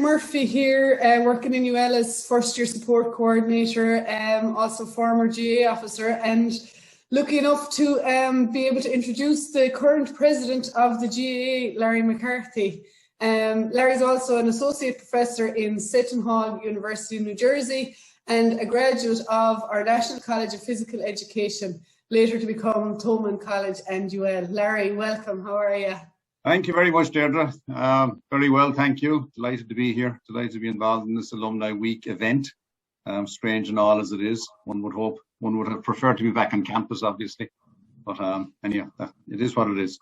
Murphy here, working in UL as first year support coordinator, also former GAA officer, and lucky enough to be able to introduce the current president of the GAA, Larry McCarthy. Larry's also an associate professor in Seton Hall University in New Jersey and a graduate of our National College of Physical Education, later to become Thomond College and UL. Larry, welcome. How are you? Thank you very much, Deirdre. Very well, thank you. Delighted to be here. Delighted to be involved in this Alumni Week event. Strange and all as it is, one would have preferred to be back on campus, obviously. But anyhow, it is what it is.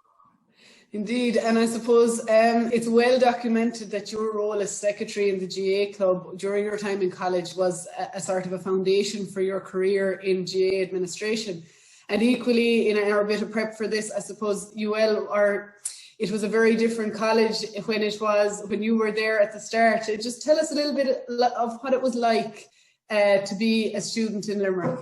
Indeed, and I suppose it's well documented that your role as secretary in the GAA club during your time in college was a sort of a foundation for your career in GAA administration. And equally, in our bit of prep for this, I suppose it was a very different college when you were there at the start. Just tell us a little bit of what it was like to be a student in Limerick.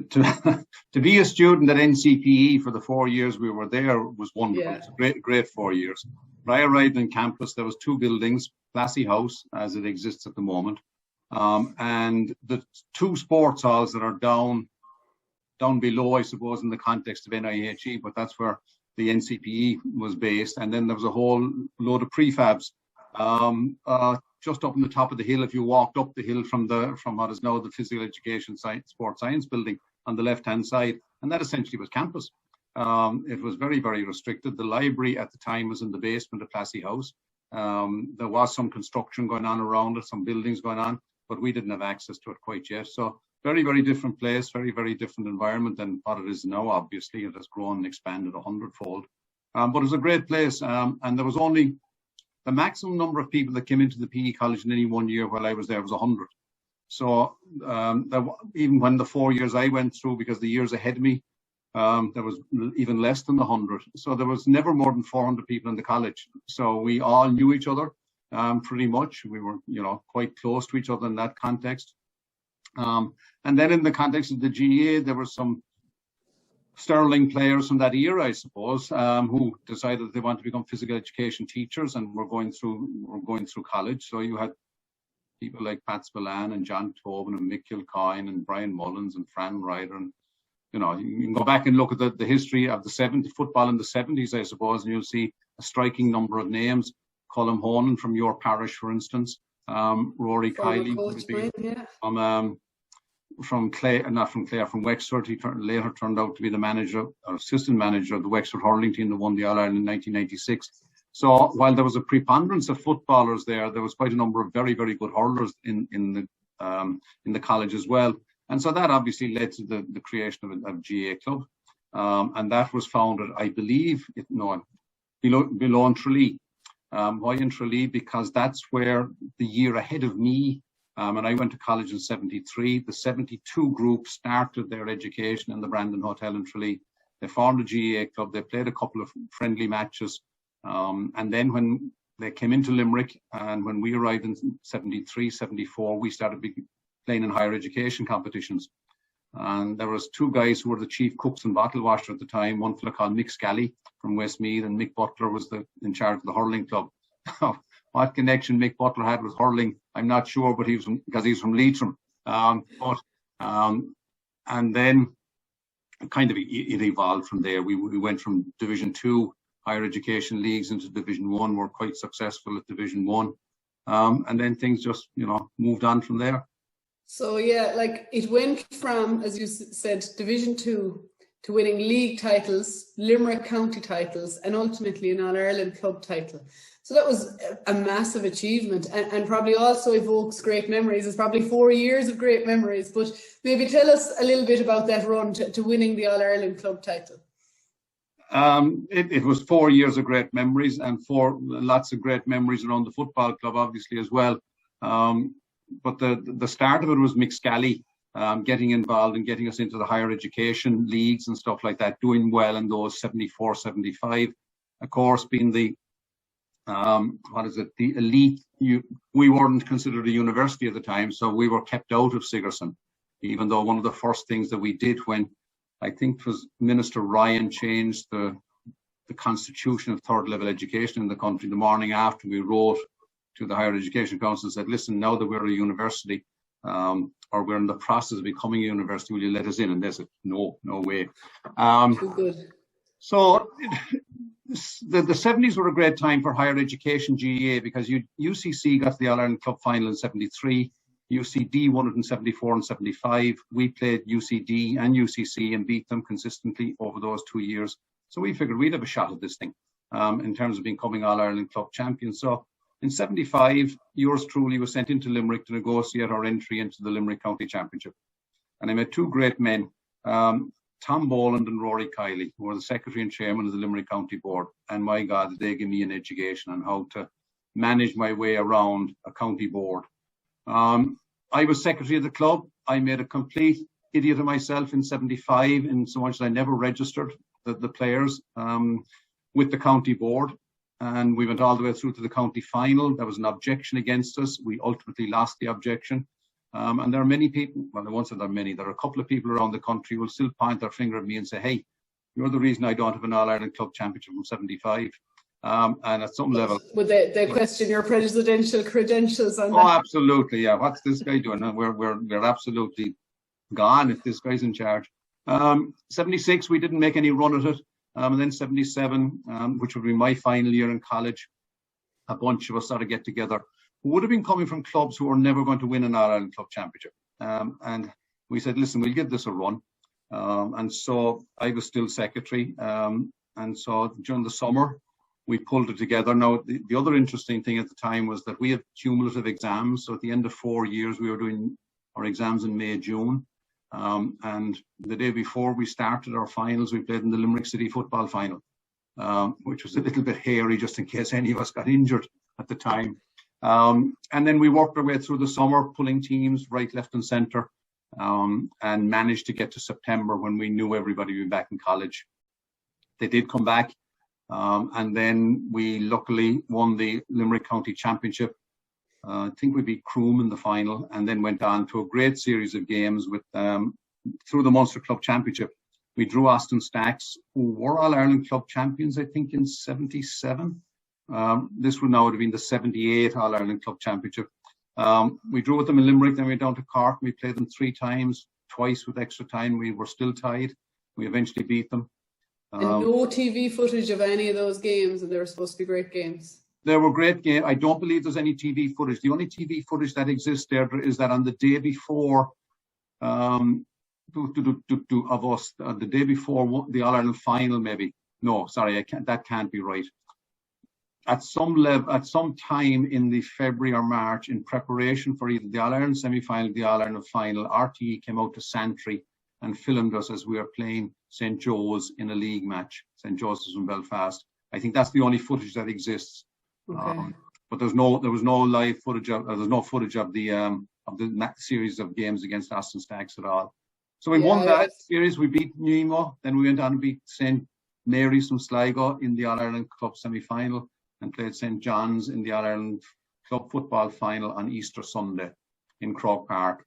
To be a student at NCPE for the 4 years we were there was wonderful. Yeah. It's a great 4 years. When I arrived on campus, there was 2 buildings, Classy House as it exists at the moment, and the 2 sports halls that are down below, I suppose, in the context of NIHE, but that's where the NCPE was based. And then there was a whole load of prefabs just up on the top of the hill. If you walked up the hill from what is now the Physical Education Sports Science building on the left-hand side, and that essentially was campus. It was very, very restricted. The library at the time was in the basement of Classy House. There was some construction going on around it, some buildings going on, but we didn't have access to it quite yet. So very, very different place, very, very different environment than what it is now. Obviously, it has grown and expanded 100-fold. But it was a great place, and there was only the maximum number of people that came into the PE college in any one year while I was there was 100. So even when the 4 years I went through, because the years ahead of me, there was even less than 100. So there was never more than 400 people in the college. So we all knew each other pretty much. We were, quite close to each other in that context. And then in the context of the GAA, there were some sterling players from that era, I suppose, who decided that they wanted to become physical education teachers and were going through college. So you had people like Pat Spillane and John Tobin and Mick Kilcoyne and Brian Mullins and Fran Ryder. And, you can go back and look at the history of the football in the 70s, I suppose, and you'll see a striking number of names. Colm Honan from your parish, for instance. Rory Kiley from Clare, not from Clare, from Wexford. He later turned out to be the manager or assistant manager of the Wexford hurling team that won the All-Ireland in 1996. So while there was a preponderance of footballers there was quite a number of very, very good hurlers in the college as well. And so that obviously led to the creation of GAA Club. And that was founded, I believe, below in Tralee. Why in Tralee? Because that's where the year ahead of me, and I went to college in 73, the 72 group started their education in the Brandon Hotel in Tralee. They formed a GAA club. They played a couple of friendly matches. And then when they came into Limerick and when we arrived in 73, 74, we started playing in higher education competitions. And there was 2 guys who were the chief cooks and bottle washer at the time. One fella called Mick Scally from Westmeath, and Mick Butler was in charge of the hurling club. What connection Mick Butler had with hurling, I'm not sure, but because he's from Leitrim. And then kind of it evolved from there. We went from Division 2 higher education leagues into Division 1. We're quite successful at Division 1. And then things just, moved on from there. So yeah, it went from, as you said, Division 2 to winning league titles, Limerick county titles, and ultimately an All-Ireland club title. So that was a massive achievement and probably also evokes great memories. It's probably 4 years of great memories, but maybe tell us a little bit about that run to winning the All-Ireland club title. It was 4 years of great memories and lots of great memories around the football club, obviously, as well. But the start of it was Mick Scally getting involved and getting us into the higher education leagues and stuff like that, doing well in those 74, 75. Of course, being the elite. We weren't considered a university at the time, so we were kept out of Sigerson, even though one of the first things that we did when I think it was Minister Ryan changed the the constitution of third level education in the country. The morning after, we wrote to the Higher Education Council and said, listen, now that we're a university, or we're in the process of becoming a university, will you let us in? And they said, no way. Too good. So the 70s were a great time for higher education GAA, because UCC got to the All-Ireland Club final in 73, UCD won it in 74 and 75. We played UCD and UCC and beat them consistently over those 2 years. So we figured we'd have a shot at this thing in terms of becoming All-Ireland Club champions. So in 75, yours truly was sent into Limerick to negotiate our entry into the Limerick County Championship. And I met two great men, Tom Boland and Rory Kiley, who were the secretary and chairman of the Limerick County Board. And my God, they gave me an education on how to manage my way around a county board. I was secretary of the club. I made a complete idiot of myself in 75, in so much that I never registered the players with the county board. And we went all the way through to the county final. There was an objection against us. We ultimately lost the objection. And there are many people, well, I won't say there are many, there are a couple of people around the country who will still point their finger at me and say, hey, you're the reason I don't have an All-Ireland Club Championship from 75. And at some level... Would they question your presidential credentials on that? Oh, absolutely, yeah. What's this guy doing? We're absolutely gone if this guy's in charge. 76, we didn't make any run at it. And then 77, which would be my final year in college, a bunch of us sort of get together who would have been coming from clubs who were never going to win an All-Ireland Club Championship. And we said, listen, we'll give this a run. And so I was still secretary. And so during the summer, we pulled it together. Now, the other interesting thing at the time was that we had cumulative exams. So at the end of 4 years, we were doing our exams in May, June. And the day before we started our finals, we played in the Limerick City football final, which was a little bit hairy just in case any of us got injured at the time. And then we worked our way through the summer, pulling teams right, left and centre, and managed to get to September when we knew everybody would be back in college. They did come back. And then we luckily won the Limerick County Championship. I think we beat Croom in the final, and then went on to a great series of games with through the Munster Club Championship. We drew Austin Stacks, who were All-Ireland Club champions, I think, in 77. This would now have been the 78 All-Ireland Club Championship. We drew with them in Limerick, then we went down to Cork. We played them 3 times, twice with extra time. We were still tied. We eventually beat them. And no TV footage of any of those games, and they were supposed to be great games. They were great games. I don't believe there's any TV footage. The only TV footage that exists there is that on the day before of us, the day before the All-Ireland final, maybe. No, sorry, that can't be right. At some level, at some time in the February or March, in preparation for either the All-Ireland semi-final, the All-Ireland final, RTE came out to Santry and filmed us as we were playing St. Joe's in a league match. St. Joe's is from Belfast. I think that's the only footage that exists. Okay. But there was no live footage of, there's no footage of the series of games against Austin Stacks at all. So we won that series. We beat Nemo. Then we went on and beat St. Mary's from Sligo in the All-Ireland Club semi-final, and played St. John's in the All-Ireland Club football final on Easter Sunday in Croke Park.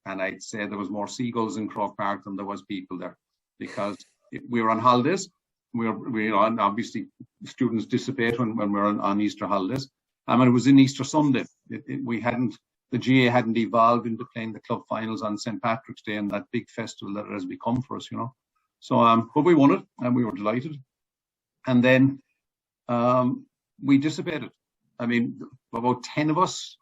And I'd say there was more seagulls in Croke Park than there was people there, because we were on holidays. We were obviously, students dissipate when we're on Easter holidays. And it was in Easter Sunday. The GAA hadn't evolved into playing the club finals on St. Patrick's Day and that big festival that it has become for us, you know. So, but we won it and we were delighted. And then we dissipated. I mean, about 10 of us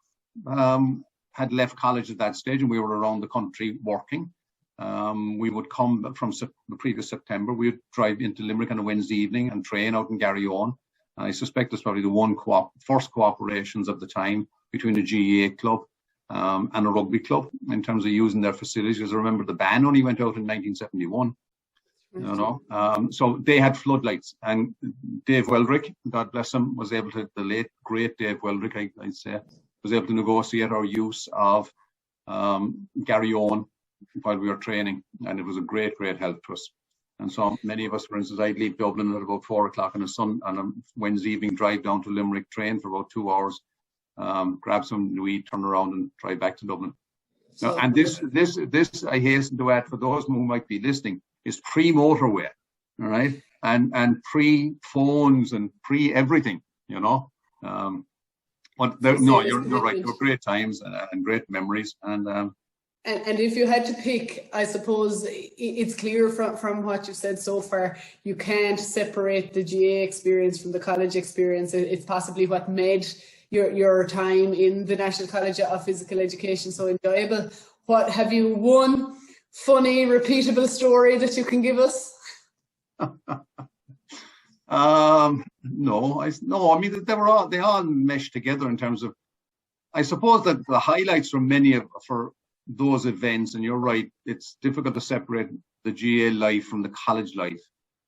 had left college at that stage, and we were around the country working. We would come from the previous September. We would drive into Limerick on a Wednesday evening and train out in Garryowen. I suspect it's probably the first cooperations of the time between a GAA club and a rugby club in terms of using their facilities. Because I remember the ban only went out in 1971. You know, so they had floodlights, and Dave Weldrick, God bless him, was able to, the late great Dave Weldrick, I'd say, was able to negotiate our use of Garryowen while we were training, and it was a great help to us. And so many of us, for instance, I'd leave Dublin at about 4 o'clock on a Wednesday evening, drive down to Limerick, train for about 2 hours, grab some to eat, turn around and drive back to Dublin. Now, and this I hasten to add, for those who might be listening, is pre-motorway, all right? and pre-phones and pre-everything, you know. But no, you're right. They were great times and great memories. And if you had to pick, I suppose it's clear from what you've said so far, you can't separate the GAA experience from the college experience. It's possibly what made your time in the National College of Physical Education so enjoyable. What have you one funny, repeatable story that you can give us? No. I mean, they all meshed together in terms of, I suppose that the highlights from for those events, and you're right, it's difficult to separate the GAA life from the college life.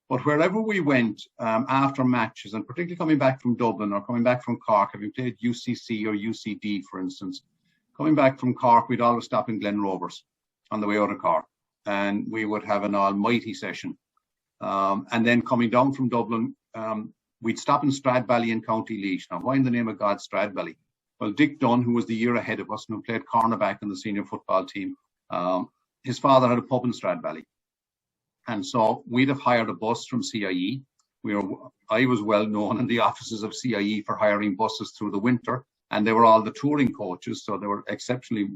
But wherever we went after matches, and particularly coming back from Dublin or coming back from Cork, having played UCC or UCD, for instance, coming back from Cork, we'd always stop in Glen Rovers on the way out of Cork, and we would have an almighty session. And then coming down from Dublin, we'd stop in Stradbally in County Laois. Now, why in the name of God Stradbally? Well, Dick Dunn, who was the year ahead of us and who played cornerback in the senior football team, his father had a pub in Stradbally. And so we'd have hired a bus from CIE. I was well known in the offices of CIE for hiring buses through the winter, and they were all the touring coaches, so they were exceptionally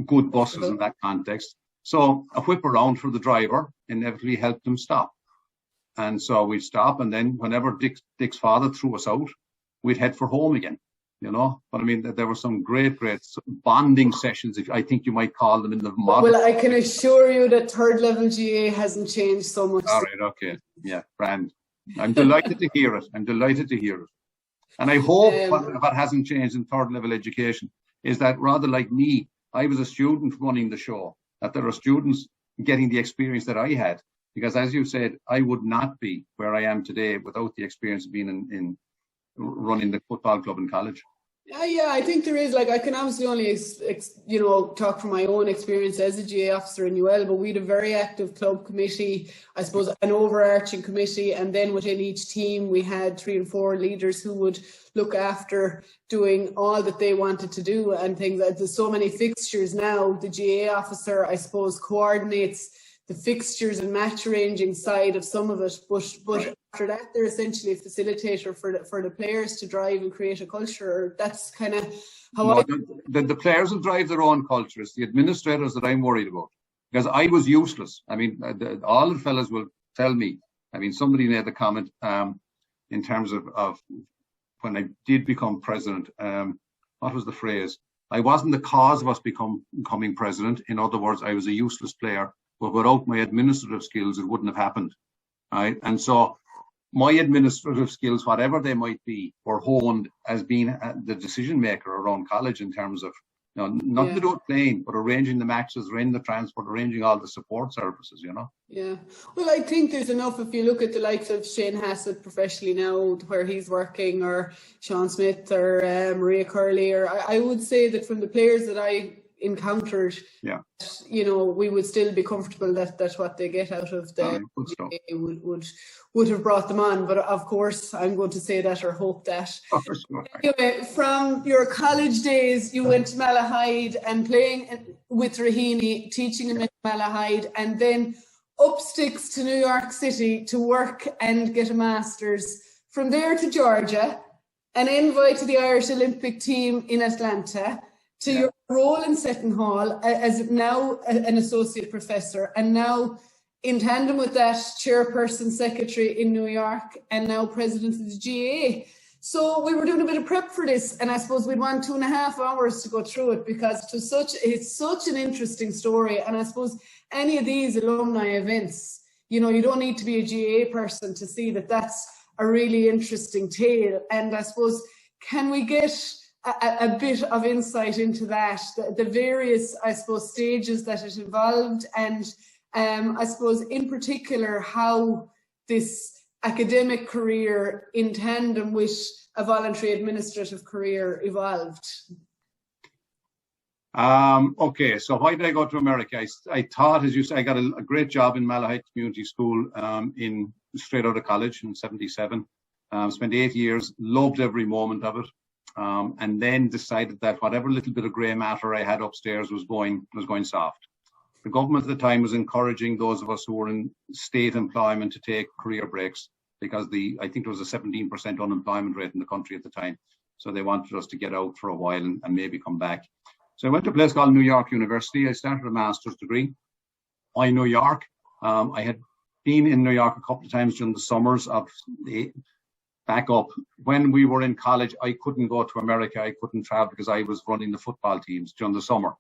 good buses in that context. So a whip around for the driver inevitably helped him stop. And so we'd stop, and then whenever Dick's father threw us out, we'd head for home again, you know. But I mean, there were some great bonding sessions, if I think you might call them, in the modern. Well, I can assure you that third level GAA hasn't changed so much. All right, okay. Yeah, grand. I'm delighted to hear it. And I hope what hasn't changed in third level education is that, rather like me, I was a student running the show, that there are students getting the experience that I had. Because as you said, I would not be where I am today without the experience of being in running the football club in college. Yeah, I think there is. Like, I can obviously only, talk from my own experience as a GAA officer in UL, but we had a very active club committee, I suppose, an overarching committee, and then within each team we had 3 and 4 leaders who would look after doing all that they wanted to do and things. There's so many fixtures now. The GAA officer, I suppose, coordinates the fixtures and match arranging side of some of it, but after that, they're essentially a facilitator for the players to drive and create a culture. That's kind of how the players will drive their own culture. It's the administrators that I'm worried about, because I was useless. I mean, all the fellas will tell me. I mean, somebody made the comment in terms of when I did become president. What was the phrase? I wasn't the cause of us becoming president. In other words, I was a useless player. But without my administrative skills, it wouldn't have happened. Right? And so my administrative skills, whatever they might be, were honed as being the decision maker around college in terms of, not to do it playing, but arranging the matches, arranging the transport, arranging all the support services, you know. Yeah. Well, I think there's enough. If you look at the likes of Shane Hassett professionally now, where he's working, or Sean Smith, or Maria Curley, or I would say that from the players that I encountered, we would still be comfortable that what they get out of the would have brought them on. But of course, I'm going to say that, or hope that. Anyway, from your college days, you went to Malahide and playing with Raheny, teaching him at Malahide, and then up sticks to New York City to work and get a master's. From there to Georgia, an envoy to the Irish Olympic team in Atlanta, to your role in Seton Hall as now an associate professor, and now in tandem with that, chairperson, secretary in New York, and now president of the GAA. So we were doing a bit of prep for this, and I suppose we'd want 2.5 hours to go through it, because it's such an interesting story. And I suppose any of these alumni events, you don't need to be a GAA person to see that that's a really interesting tale. And I suppose, can we get a bit of insight into that, the various, I suppose, stages that it involved, and I suppose in particular how this academic career in tandem with a voluntary administrative career evolved? Okay, so why did I go to America? I thought, as you say, I got a great job in Malahide Community School straight out of college in '77. Spent 8 years, loved every moment of it. And then decided that whatever little bit of grey matter I had upstairs was going soft. the government at the time was encouraging those of us who were in state employment to take career breaks, because I think there was a 17% unemployment rate in the country at the time. So they wanted us to get out for a while and maybe come back. So I went to a place called New York University. I started a master's degree in New York. I had been in New York a couple of times during the summers of the back up. When we were in college, I couldn't go to America. I couldn't travel because I was running the football teams during the summer.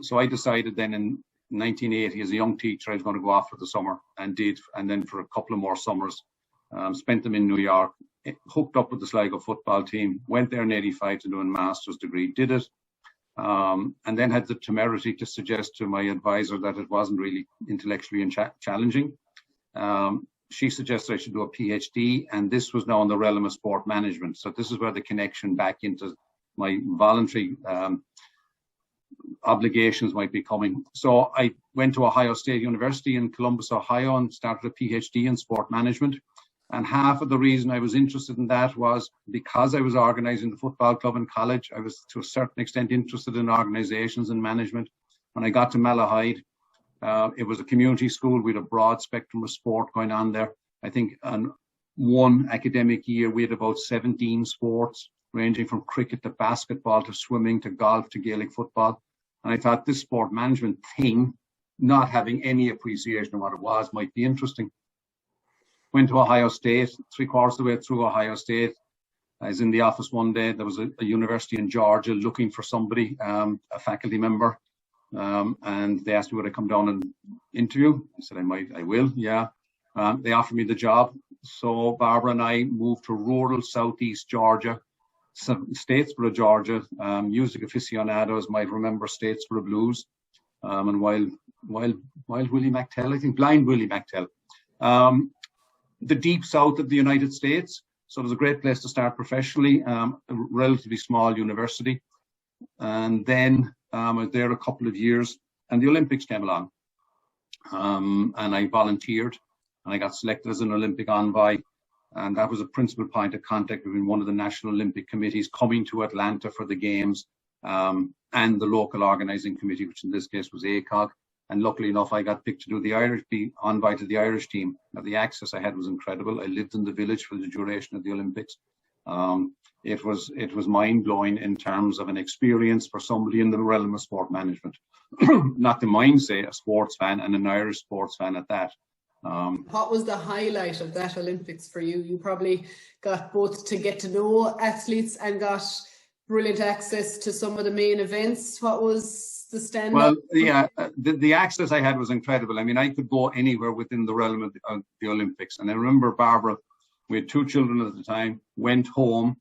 So I decided then in 1980, as a young teacher, I was going to go off for the summer, and did. And then for a couple of more summers, spent them in New York, hooked up with the Sligo football team, went there in 85 to do a master's degree, did it. And then had the temerity to suggest to my advisor that it wasn't really intellectually challenging. She suggested I should do a PhD, and this was now in the realm of sport management. So this is where the connection back into my voluntary obligations might be coming. So I went to Ohio State University in Columbus, Ohio, and started a PhD in sport management. And half of the reason I was interested in that was because I was organising the football club in college. I was to a certain extent interested in organisations and management. When I got to Malahide, it was a community school. We had a broad spectrum of sport going on there. I think on one academic year, we had about 17 sports, ranging from cricket to basketball to swimming to golf to Gaelic football. And I thought this sport management thing, not having any appreciation of what it was, might be interesting. Went to Ohio State, 3/4 of the way through Ohio State. I was in the office one day. There was a university in Georgia looking for somebody, a faculty member. And they asked me would I come down and interview. I said, I will, yeah. They offered me the job. So Barbara and I moved to rural southeast Georgia, Statesboro, Georgia. Music aficionados might remember Statesboro Blues. And while Willie McTell, I think Blind Willie McTell. The deep south of the United States. So it was a great place to start professionally, a relatively small university. And then I was there a couple of years, and the Olympics came along. And I volunteered, and I got selected as an Olympic envoy. And that was a principal point of contact between one of the National Olympic Committees coming to Atlanta for the Games, and the local organising committee, which in this case was ACOG. And luckily enough, I got picked to do the envoy to the Irish team. Now, the access I had was incredible. I lived in the village for the duration of the Olympics. It was mind-blowing in terms of an experience for somebody in the realm of sport management. Not to mind, say, a sports fan, and an Irish sports fan at that. What was the highlight of that Olympics for you? You probably got both to get to know athletes and got brilliant access to some of the main events. What was the standout? Well, yeah, the access I had was incredible. I mean, I could go anywhere within the realm of the Olympics. And I remember Barbara, we had 2 children at the time, went home,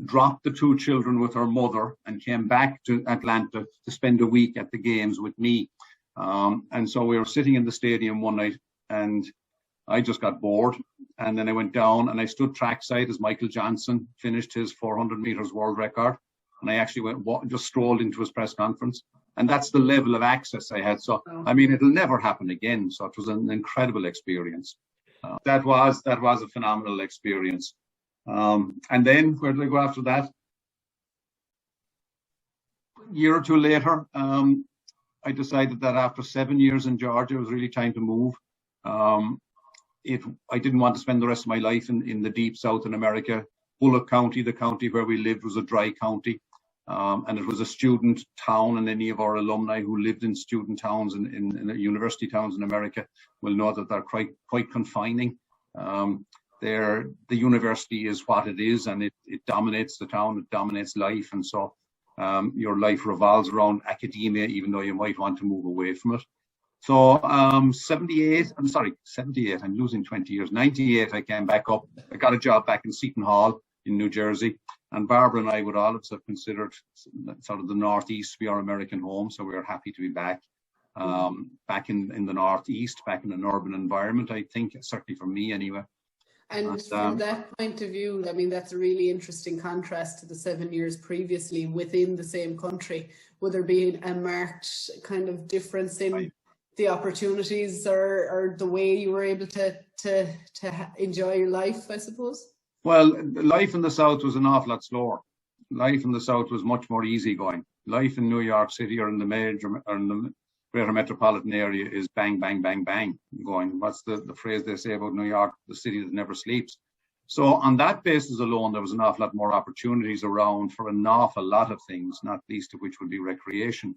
dropped the 2 children with her mother, and came back to Atlanta to spend a week at the games with me. And so we were sitting in the stadium one night, and I just got bored. And then I went down and I stood trackside as Michael Johnson finished his 400 meters world record. And I actually just strolled into his press conference. And that's the level of access I had. So, I mean, it'll never happen again. So it was an incredible experience. That was a phenomenal experience. And then where did I go after that? A year or 2 later, I decided that after 7 years in Georgia, it was really time to move. I didn't want to spend the rest of my life in the deep south in America. Bullock County, the county where we lived, was a dry county. And it was a student town, and any of our alumni who lived in student towns and in university towns in America will know that they're quite confining. The university is what it is, and it dominates the town, it dominates life. And so your life revolves around academia, even though you might want to move away from it. So 78, I'm losing 20 years. 98, I came back up. I got a job back in Seton Hall in New Jersey. And Barbara and I would all have considered sort of the Northeast to be our American home. So we were happy to be back, back in the Northeast, back in an urban environment, I think, certainly for me anyway. And from that point of view, I mean, that's a really interesting contrast to the 7 years previously within the same country. Would there be a marked kind of difference in the opportunities or the way you were able to enjoy your life, I suppose? Well, life in the South was an awful lot slower. Life in the South was much more easygoing. Life in New York City or in the greater metropolitan area is bang, bang, bang, bang going. What's the phrase they say about New York, the city that never sleeps? So on that basis alone, there was an awful lot more opportunities around for an awful lot of things, not least of which would be recreation.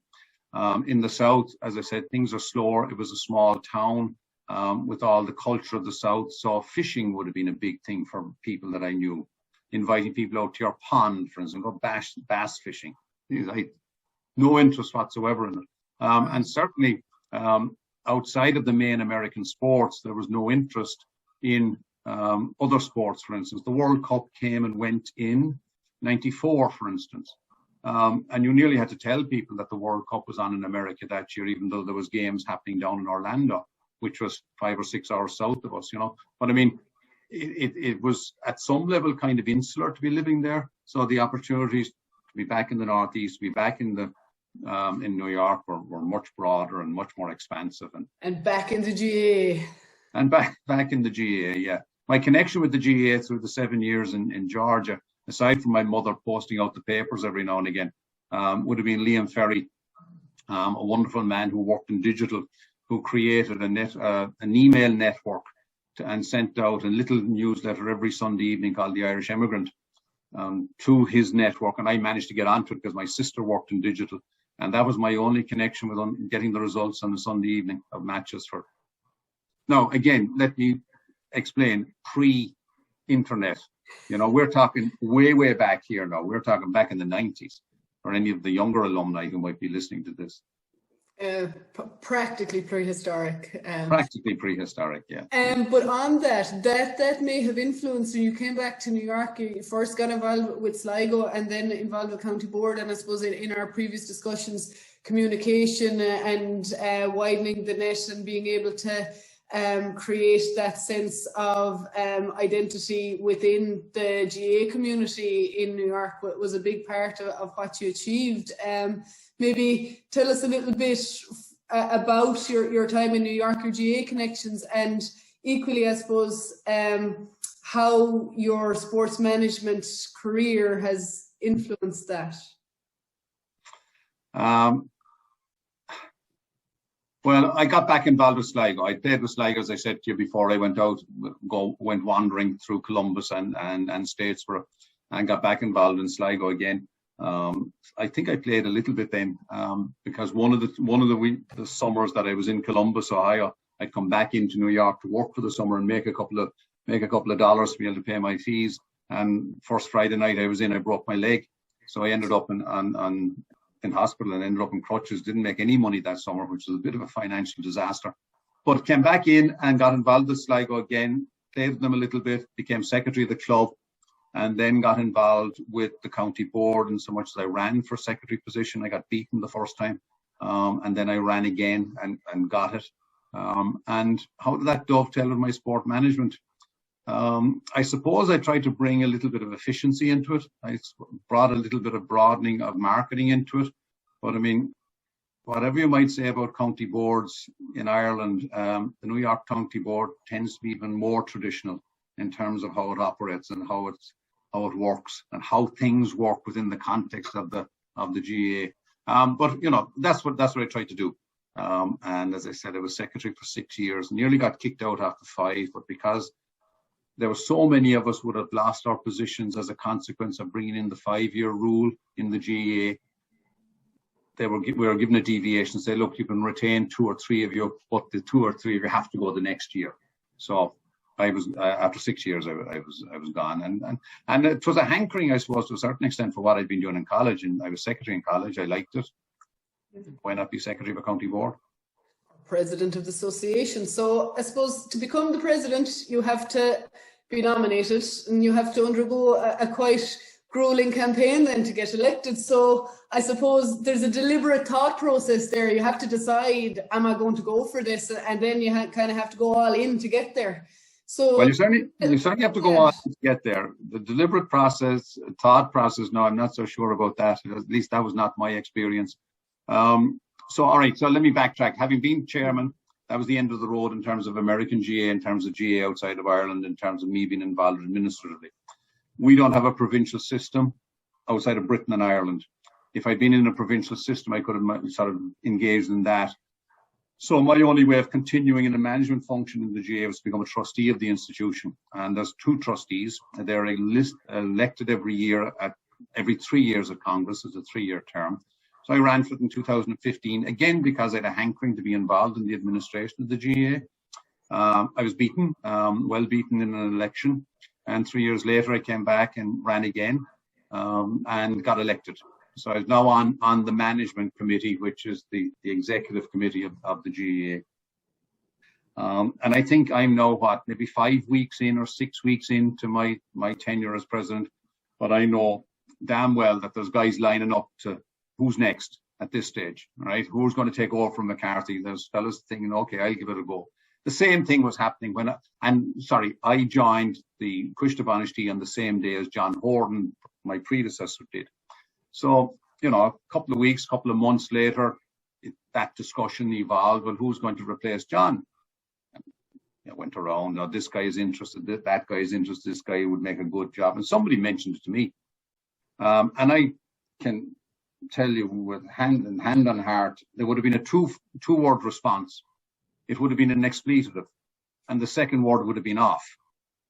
In the south, as I said, things are slower. It was a small town with all the culture of the south. So fishing would have been a big thing for people that I knew. Inviting people out to your pond, for instance, go bass fishing. I had no interest whatsoever in it. And certainly outside of the main American sports, there was no interest in other sports, for instance. The World Cup came and went in '94, for instance. And you nearly had to tell people that the World Cup was on in America that year, even though there was games happening down in Orlando, which was 5 or 6 hours south of us, you know. But I mean, it was at some level kind of insular to be living there. So the opportunities to be back in the Northeast, to be back in New York were much broader and much more expansive. And back in the GAA. And back in the GAA, yeah. My connection with the GAA through the 7 years in Georgia, aside from my mother posting out the papers every now and again, would have been Liam Ferry, a wonderful man who worked in digital, who created an email network and sent out a little newsletter every Sunday evening called The Irish Emigrant to his network. And I managed to get onto it because my sister worked in digital. And that was my only connection with getting the results on the Sunday evening of matches for. Now, again, let me explain pre-internet. You know, we're talking way, way back here now. We're talking back in the 90s for any of the younger alumni who might be listening to this. Practically prehistoric. Practically prehistoric, yeah. But on that may have influenced when you came back to New York. You first got involved with Sligo and then involved with County Board. And I suppose in our previous discussions, communication and widening the net and being able to create that sense of identity within the GAA community in New York was a big part of what you achieved. Maybe tell us a little bit about your time in New York, your GAA connections, and equally, I suppose, how your sports management career has influenced that. Well, I got back involved with Sligo. I played with Sligo, as I said to you before. I went wandering through Columbus and Statesboro, and got back involved in Sligo again. I think I played a little bit then because one of the summers that I was in Columbus, Ohio, I'd come back into New York to work for the summer and make a couple of dollars to be able to pay my fees. And first Friday night I was in, I broke my leg, so I ended up in hospital and ended up in crutches. Didn't make any money that summer, which was a bit of a financial disaster. But came back in and got involved with Sligo again, played with them a little bit, became secretary of the club, and then got involved with the county board. And so much as I ran for secretary position, I got beaten the first time. And then I ran again and got it. And how did that dovetail with my sport management? I suppose I tried to bring a little bit of efficiency into it. I brought a little bit of broadening of marketing into it. But I mean, whatever you might say about county boards in Ireland, the New York County Board tends to be even more traditional in terms of how it operates and how it works and how things work within the context of the GAA. But you know, that's what I tried to do. And as I said, I was secretary for 6 years. Nearly got kicked out after 5, but because there were so many of us would have lost our positions as a consequence of bringing in the 5-year rule in the GAA. We were given a deviation, say, look, you can retain 2 or 3 of you, but the 2 or 3 of you have to go the next year. So I was after 6 years, I was gone, and it was a hankering, I suppose, to a certain extent for what I'd been doing in college. And I was secretary in college. I liked it. Why not be secretary of a county board? President of the association. So I suppose to become the president, you have to be nominated and you have to undergo a quite grueling campaign then to get elected. So I suppose there's a deliberate thought process there. You have to decide, am I going to go for this? And then you kind of have to go all in to get there. So well, you certainly have to go on to get there. The deliberate process, thought process, no, I'm not so sure about that. At least that was not my experience. So, all right, so let me backtrack. Having been chairman, that was the end of the road in terms of American GAA, in terms of GAA outside of Ireland, in terms of me being involved administratively. We don't have a provincial system outside of Britain and Ireland. If I'd been in a provincial system, I could have sort of engaged in that. So my only way of continuing in a management function in the GAA was to become a trustee of the institution. And there's 2 trustees. They're elected every year at every 3 years at Congress. It's a 3-year term. So I ran for it in 2015, again, because I had a hankering to be involved in the administration of the GAA. I was beaten, well beaten in an election. And 3 years later, I came back and ran again and got elected. So I was now on the management committee, which is the executive committee of the GAA. And I think I'm now, maybe 5 weeks in or 6 weeks into my tenure as president. But I know damn well that there's guys lining up to who's next at this stage, right? Who's going to take over from McCarthy? There's fellas thinking, okay, I'll give it a go. The same thing was happening when I joined the Cuiste Banishti on the same day as John Horden, my predecessor, did. So, a couple of weeks, couple of months later, that discussion evolved. Well, who's going to replace John? And went around. This guy is interested. That guy is interested. This guy would make a good job. And somebody mentioned it to me, and I can tell you with hand on heart, there would have been a two-word response. It would have been an expletive, and the second word would have been off.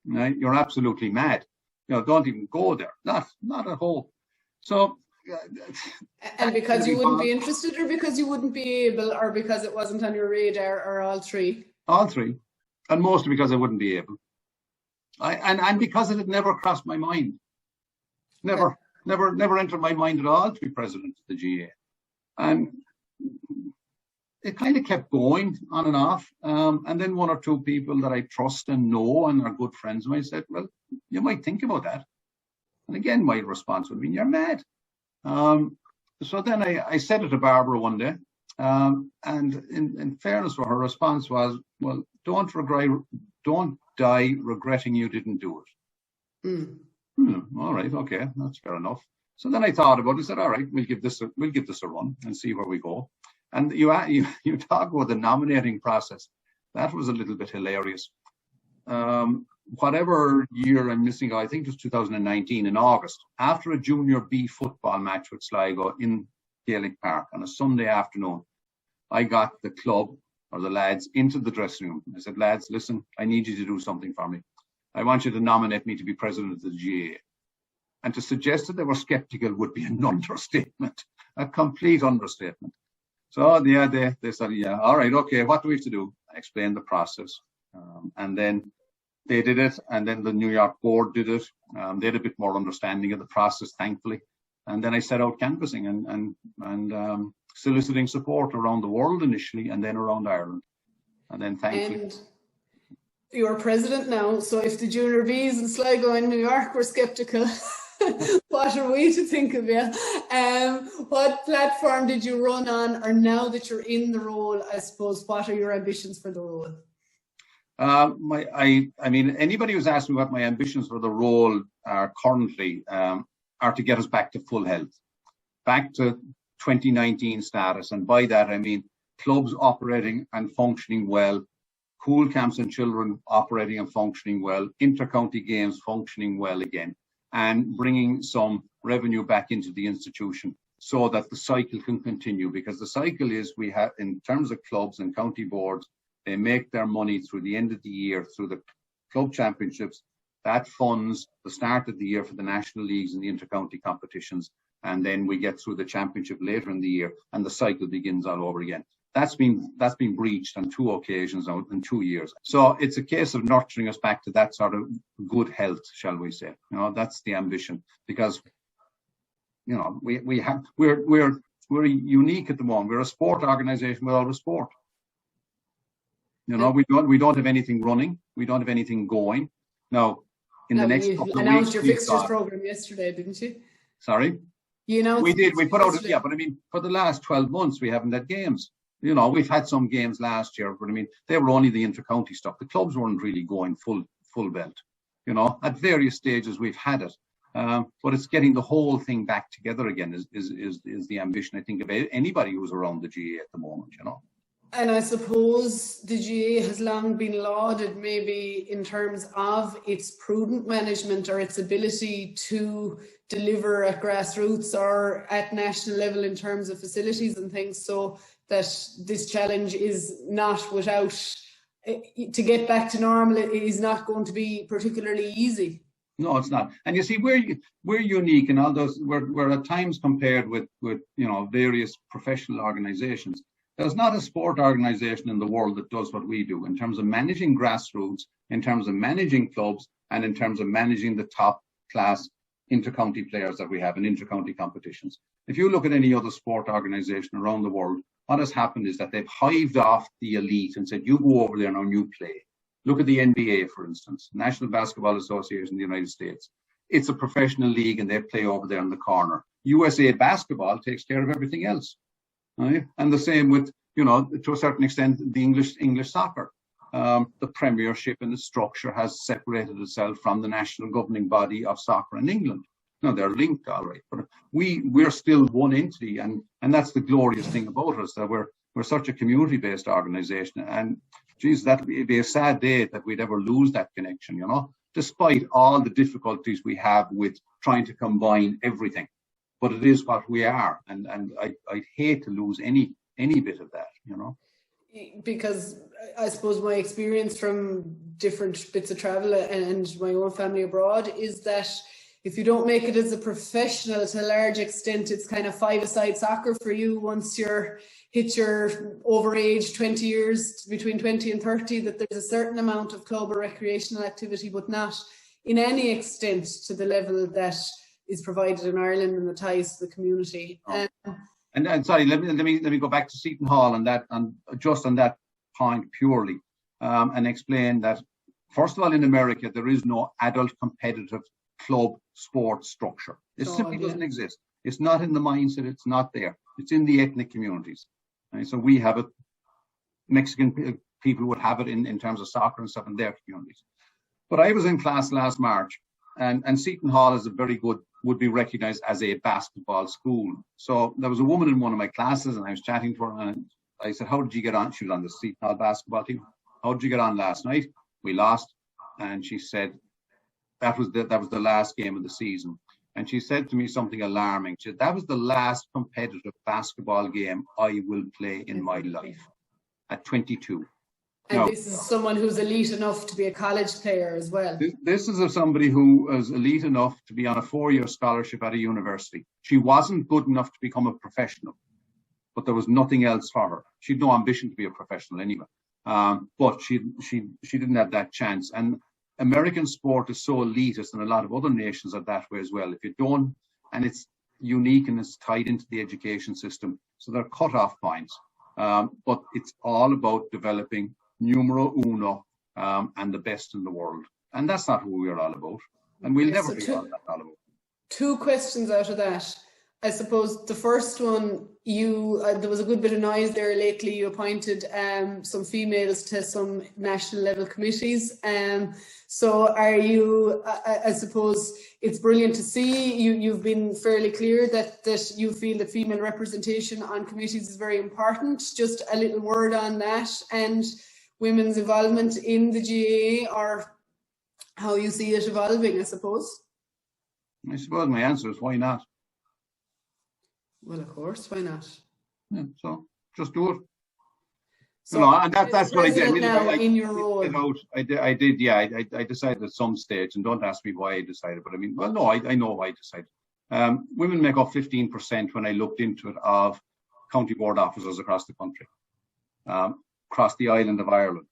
Right? You're absolutely mad. Don't even go there. Not at all. So. And because you wouldn't be interested, or because you wouldn't be able, or because it wasn't on your radar, or all three? All three, and mostly because I wouldn't be able. And because it had never crossed my mind. Never entered my mind at all to be president of the GAA. And it kind of kept going on and off. And then 1 or 2 people that I trust and know and are good friends of mine said, well, you might think about that. And again, my response would have been, you're mad. So then I said it to Barbara one day. And in fairness, her response was, well, don't die regretting you didn't do it. All right, okay, that's fair enough. So then I thought about it. I said, all right, we'll give this a run and see where we go. And you talk about the nominating process. That was a little bit hilarious. Whatever year I'm missing, I think it was 2019 in August, after a Junior B football match with Sligo in Gaelic Park on a Sunday afternoon, I got the club or the lads into the dressing room. I said, lads, listen, I need you to do something for me. I want you to nominate me to be president of the GAA. And to suggest that they were skeptical would be an understatement, a complete understatement. So yeah, they said, yeah, all right, okay, what do we have to do? I explained the process. And then they did it, and then the New York board did it. They had a bit more understanding of the process, thankfully. And then I set out canvassing and soliciting support around the world initially, and then around Ireland. And then thankfully. And you're president now, so if the Junior Bs in Sligo and New York were sceptical, what are we to think of you? What platform did you run on, or now that you're in the role, I suppose, what are your ambitions for the role? I mean, anybody who's asked me what my ambitions for the role are currently are to get us back to full health, back to 2019 status. And by that, I mean clubs operating and functioning well, pool camps and children operating and functioning well, inter-county games functioning well again, and bringing some revenue back into the institution so that the cycle can continue. Because the cycle is, we have, in terms of clubs and county boards, they make their money through the end of the year through the club championships. That funds the start of the year for the national leagues and the inter-county competitions. And then we get through the championship later in the year and the cycle begins all over again. That's been breached on 2 occasions now in 2 years. So it's a case of nurturing us back to that sort of good health, shall we say. That's the ambition, because, we're unique at the moment. We're a sport organization without a sport. We don't have anything running. We don't have anything going. Now, in the next couple of weeks, you announced your fixtures program yesterday, didn't you? Sorry? You announced. We did. We put out, yeah, but I mean, for the last 12 months, we haven't had games. We've had some games last year, but I mean, they were only the inter-county stuff. The clubs weren't really going full belt. At various stages we've had it, but it's getting the whole thing back together again is the ambition, I think, of anybody who's around the GAA at the moment. And I suppose the GAA has long been lauded maybe in terms of its prudent management or its ability to deliver at grassroots or at national level in terms of facilities and things, so that this challenge is not without, to get back to normal, it is not going to be particularly easy. No, it's not. And you see, we're unique in all those, we're at times compared with various professional organizations. There's not a sport organization in the world that does what we do in terms of managing grassroots, in terms of managing clubs, and in terms of managing the top class inter-county players that we have in inter-county competitions. If you look at any other sport organization around the world, what has happened is that they've hived off the elite and said, you go over there now and you play. Look at the NBA, for instance, National Basketball Association in the United States. It's a professional league and they play over there in the corner. USA Basketball takes care of everything else. Right? And the same with, to a certain extent, the English soccer. The Premiership and the structure has separated itself from the national governing body of soccer in England. No, they're linked, all right, but we're still one entity, and that's the glorious thing about us, that we're such a community-based organisation. And geez, that'd be a sad day that we'd ever lose that connection, despite all the difficulties we have with trying to combine everything. But it is what we are, and I'd hate to lose any bit of that, Because I suppose my experience from different bits of travel and my own family abroad is that if you don't make it as a professional, to a large extent, it's kind of five-a-side soccer for you once hit your over age 20 years, between 20 and 30, that there's a certain amount of club or recreational activity, but not in any extent to the level that is provided in Ireland and the ties to the community. Oh. And sorry, let me go back to Seton Hall and that, and just on that point purely, and explain that first of all, in America there is no adult competitive club sport structure. It simply doesn't exist. It's not in the mindset. It's not there. It's in the ethnic communities. And so we have it. Mexican people would have it in terms of soccer and stuff in their communities. But I was in class last March, and Seton Hall is would be recognized as a basketball school. So there was a woman in one of my classes, and I was chatting to her, and I said, how did you get on? She was on the Seton Hall basketball team. How did you get on last night? We lost. And she said, that was the last game of the season. And she said to me something alarming. She said, that was the last competitive basketball game I will play in my life at 22. And this is someone who's elite enough to be a college player as well. This is somebody who is elite enough to be on a 4-year scholarship at a university. She wasn't good enough to become a professional, but there was nothing else for her. She had no ambition to be a professional anyway. But she didn't have that chance. And American sport is so elitist, and a lot of other nations are that way as well. If you don't, and it's unique and it's tied into the education system, so they're cut-off points. But it's all about developing numero uno and the best in the world. And that's not who we're all about. And we'll never be all about. Two questions out of that. I suppose the first one, there was a good bit of noise there lately. You appointed some females to some national level committees. So are you, I suppose it's brilliant to see you've been fairly clear that you feel that female representation on committees is very important. Just a little word on that, and women's involvement in the GAA, or how you see it evolving, I suppose. I suppose my answer is, why not? Well, of course, why not? Yeah, so just do it. So and that's what I did. In your role, I did. Yeah, I decided at some stage, and don't ask me why I decided, but I mean, well, no, I know why I decided. Women make up 15% when I looked into it of county board officers across the country, across the island of Ireland.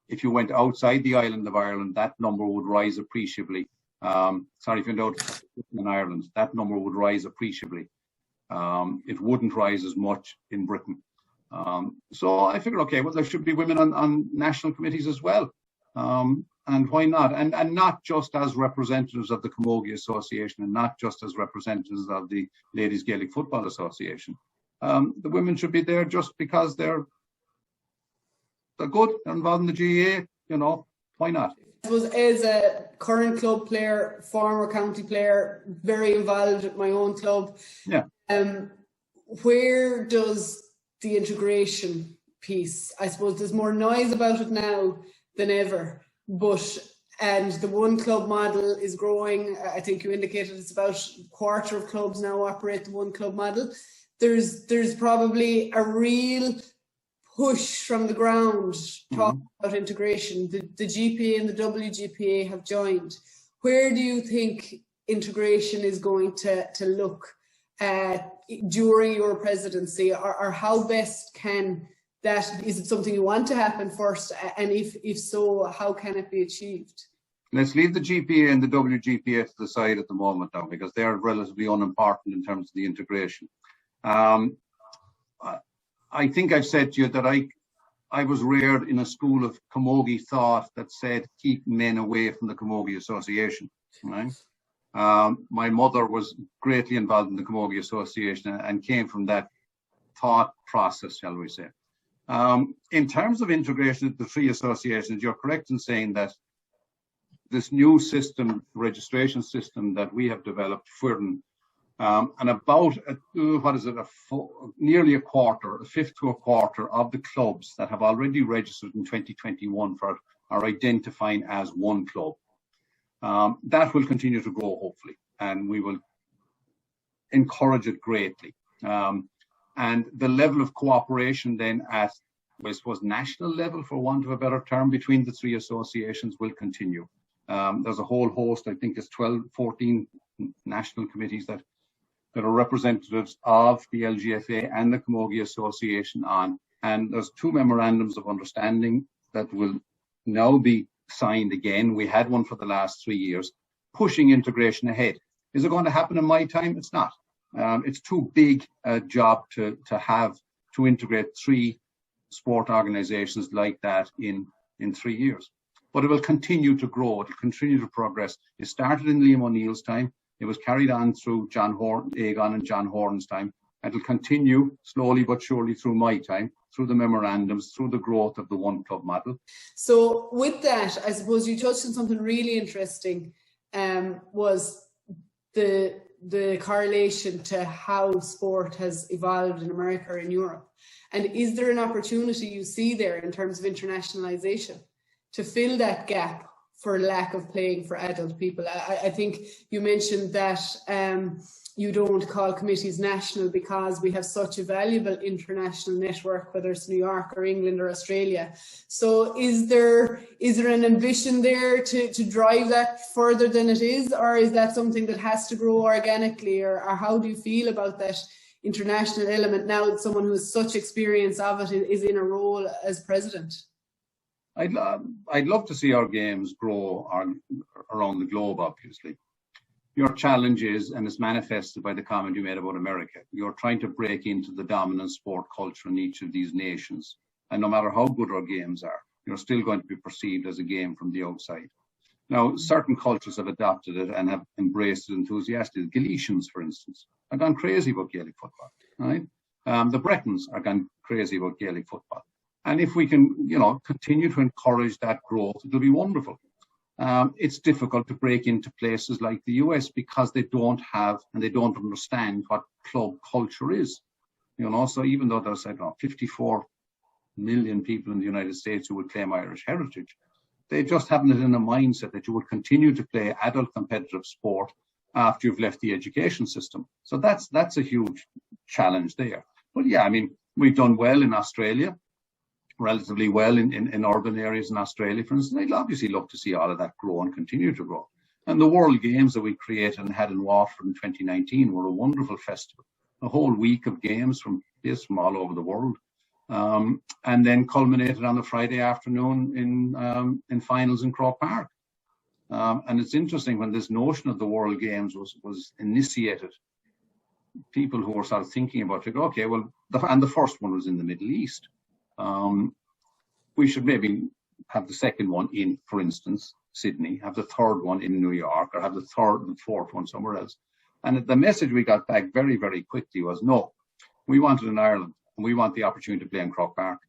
If you went outside the island of Ireland, that number would rise appreciably. Sorry, if you went out in Ireland, that number would rise appreciably. It wouldn't rise as much in Britain. So I figured, okay, well, there should be women on national committees as well. And why not? And not just as representatives of the Camogie Association, and not just as representatives of the Ladies Gaelic Football Association. The women should be there just because they're good, they're involved in the GAA, why not? I suppose as a current club player, former county player, very involved with my own club. Yeah. Where does the integration piece. I suppose there's more noise about it now than ever, and the one club model is growing. I think you indicated it's about a quarter of clubs now operate the one club model. There's probably a real push from the ground talking about integration. The GPA and the WGPA have joined. Where do you think integration is going to look during your presidency, or how best can that, is it something you want to happen first, and if so, how can it be achieved? Let's leave the GPA and the WGPA to the side at the moment now, because they are relatively unimportant in terms of the integration. I think I've said to you that I was reared in a school of camogie thought that said keep men away from the Camogie Association. Right? My mother was greatly involved in the Camogie Association and came from that thought process, shall we say. In terms of integration of the three associations, you're correct in saying that this new system, registration system that we have developed, forerunner, and about nearly a quarter, a fifth to a quarter of the clubs that have already registered in 2021 are identifying as one club. That will continue to grow, hopefully, and we will encourage it greatly. And the level of cooperation then at, I suppose, national level, for want of a better term, between the three associations will continue. There's a whole host, I think it's 12, 14 national committees that are representatives of the LGFA and the Camogie Association on, and there's 2 memorandums of understanding that will now be signed again. We had one for the last 3 years, pushing integration ahead. Is it going to happen in my time? It's not. It's too big a job to have to integrate 3 sport organizations like that in 3 years. But it will continue to grow. It will continue to progress. It started in Liam O'Neill's time. It was carried on through Aegon and John Horan's time. It will continue slowly but surely through my time, through the memorandums, through the growth of the one club model. So with that, I suppose you touched on something really interesting, was the correlation to how sport has evolved in America and Europe. And is there an opportunity you see there in terms of internationalization to fill that gap for lack of playing for adult people? I think you mentioned that you don't call committees national because we have such a valuable international network, whether it's New York or England or Australia. So is there an ambition there to drive that further than it is, or is that something that has to grow organically, or how do you feel about that international element now that someone who has such experience of it is in a role as president? I'd love to see our games grow around the globe, obviously. Your challenge is, and it's manifested by the comment you made about America, you're trying to break into the dominant sport culture in each of these nations. And no matter how good our games are, you're still going to be perceived as a game from the outside. Now, certain cultures have adopted it and have embraced it enthusiastically. Galicians, for instance, are gone crazy about Gaelic football, right? The Bretons are gone crazy about Gaelic football. And if we can, continue to encourage that growth, it'll be wonderful. It's difficult to break into places like the US because they don't have and they don't understand what club culture is. So even though there's 54 million people in the United States who would claim Irish heritage, they just haven't it in a mindset that you would continue to play adult competitive sport after you've left the education system. So that's a huge challenge there. But yeah, we've done well in Australia, relatively well in urban areas in Australia, for instance. I'd obviously love to see all of that grow and continue to grow. And the World Games that we created and had in Waterford in 2019 were a wonderful festival. A whole week of games from all over the world. And then culminated on the Friday afternoon in finals in Croke Park. And it's interesting, when this notion of the World Games was initiated, people who were sort of thinking about it, okay, well, and the first one was in the Middle East. We should maybe have the second one in, for instance, Sydney, have the third one in New York, or have the third and fourth one somewhere else. And the message we got back very, very quickly was, no, we want it in Ireland, and we want the opportunity to play in Croke Park.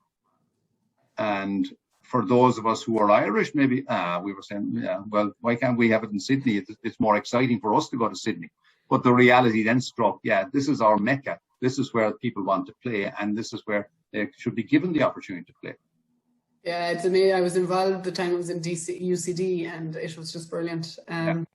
And for those of us who are Irish, maybe, we were saying, yeah, well, why can't we have it in Sydney? It's more exciting for us to go to Sydney. But the reality then struck, yeah, this is our Mecca. This is where people want to play, and this is where they should be given the opportunity to play. Yeah, it's amazing. I was involved at the time. I was in UCD, and it was just brilliant. In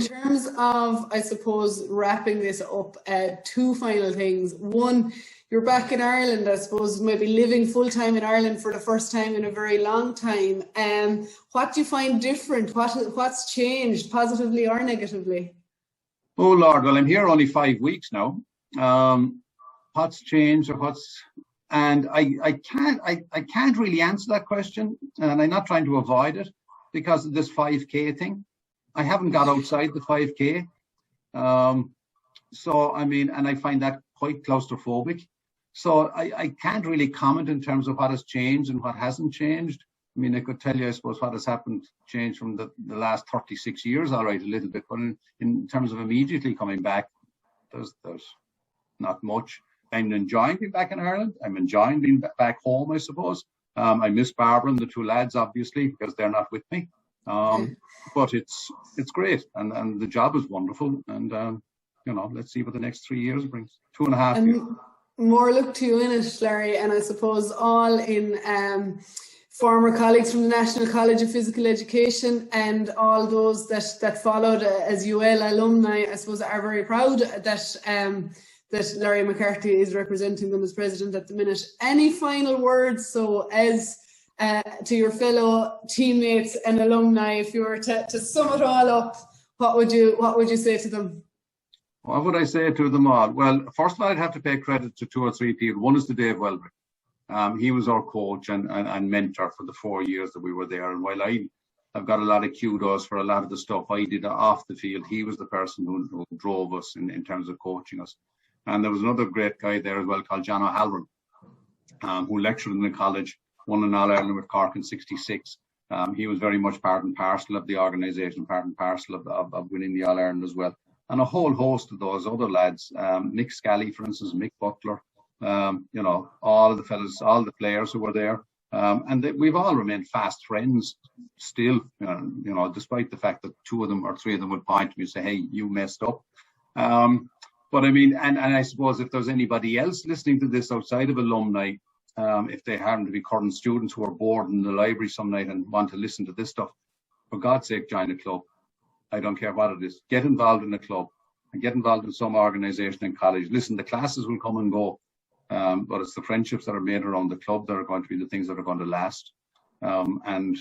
terms of, I suppose, wrapping this up, two final things. One, you're back in Ireland, I suppose, maybe living full-time in Ireland for the first time in a very long time. What do you find different? What's changed, positively or negatively? Oh, Lord, well, I'm here only 5 weeks now. What's changed or what's... And I can't really answer that question, and I'm not trying to avoid it because of this 5K thing. I haven't got outside the 5K. So, I mean, and I find that quite claustrophobic. So I can't really comment in terms of what has changed and what hasn't changed. I mean, I could tell you, I suppose, what has happened, changed from the last 36 years, all right, a little bit. But in terms of immediately coming back, there's not much. I'm enjoying being back in Ireland. I'm enjoying being back home, I suppose. I miss Barbara and the two lads, obviously, because they're not with me. But it's great, and the job is wonderful. And you know, let's see what the next 3 years brings. 2.5 years. More luck to you in it, Larry. And I suppose all in former colleagues from the National College of Physical Education and all those that followed as UL alumni, I suppose, are very proud that Larry McCarthy is representing them as president at the minute. Any final words? So, as to your fellow teammates and alumni, if you were to sum it all up, what would you say to them? What would I say to them all? Well, first of all, I'd have to pay credit to 2 or 3 people. One is to Dave Welbeck. He was our coach and mentor for the 4 years that we were there. And while I've got a lot of kudos for a lot of the stuff I did off the field, he was the person who drove us in terms of coaching us. And there was another great guy there as well called John O'Halloran, who lectured in the college, won an All-Ireland with Cork in '66. He was very much part and parcel of the organisation, part and parcel of winning the All-Ireland as well. And a whole host of those other lads, Mick Scally, for instance, Mick Butler, you know, all of the fellas, all the players who were there. And we've all remained fast friends still, you know, despite the fact that 2 of them or 3 of them would point to me and say, hey, you messed up. But I mean, and I suppose if there's anybody else listening to this outside of alumni, if they happen to be current students who are bored in the library some night and want to listen to this stuff, for God's sake, join a club. I don't care what it is. Get involved in a club and get involved in some organisation in college. Listen, the classes will come and go, but it's the friendships that are made around the club that are going to be the things that are going to last. And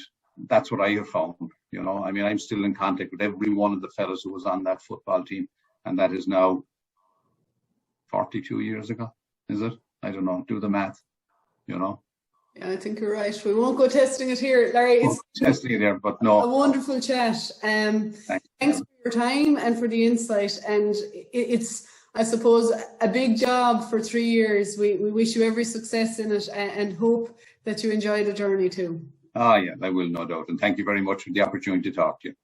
that's what I have found. You know, I mean, I'm still in contact with every one of the fellows who was on that football team, and that is now 42 years ago, is it? I don't know. Do the math, you know. Yeah, I think you're right. We won't go testing it here, Larry. It's testing it here, but no. A wonderful chat. Thanks for your time and for the insight. And it's, I suppose, a big job for 3 years. We wish you every success in it and hope that you enjoy the journey too. Ah, yeah, I will, no doubt. And thank you very much for the opportunity to talk to you.